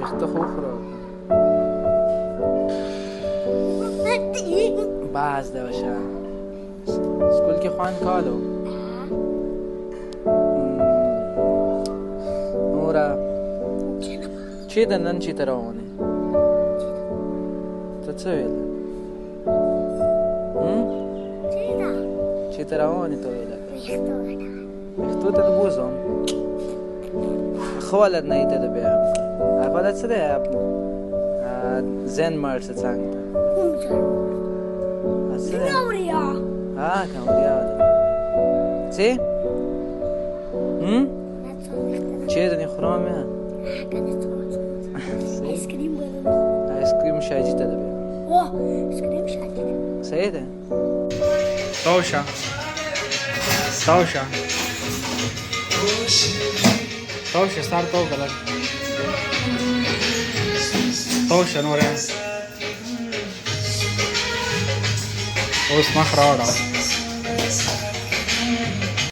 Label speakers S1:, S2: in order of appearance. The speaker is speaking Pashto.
S1: ویښته خو وخوره باز دی وشه سکول کې خوند کولو نوره چېرته نن چېرته روانې ته څه ویله چېرته روانې ته ویله ویښتو ته دې بوځم ښه ولد نه یې ته ده بیا هغه ده څه دی زن مرسه څنګ ته کامریا ده څه چېرته دې خورم یا آیسکریم شاجي ته ده بیا صحیح ده تاو شه سر تاو که لږ تاو شه نوره اوس مخ راوړه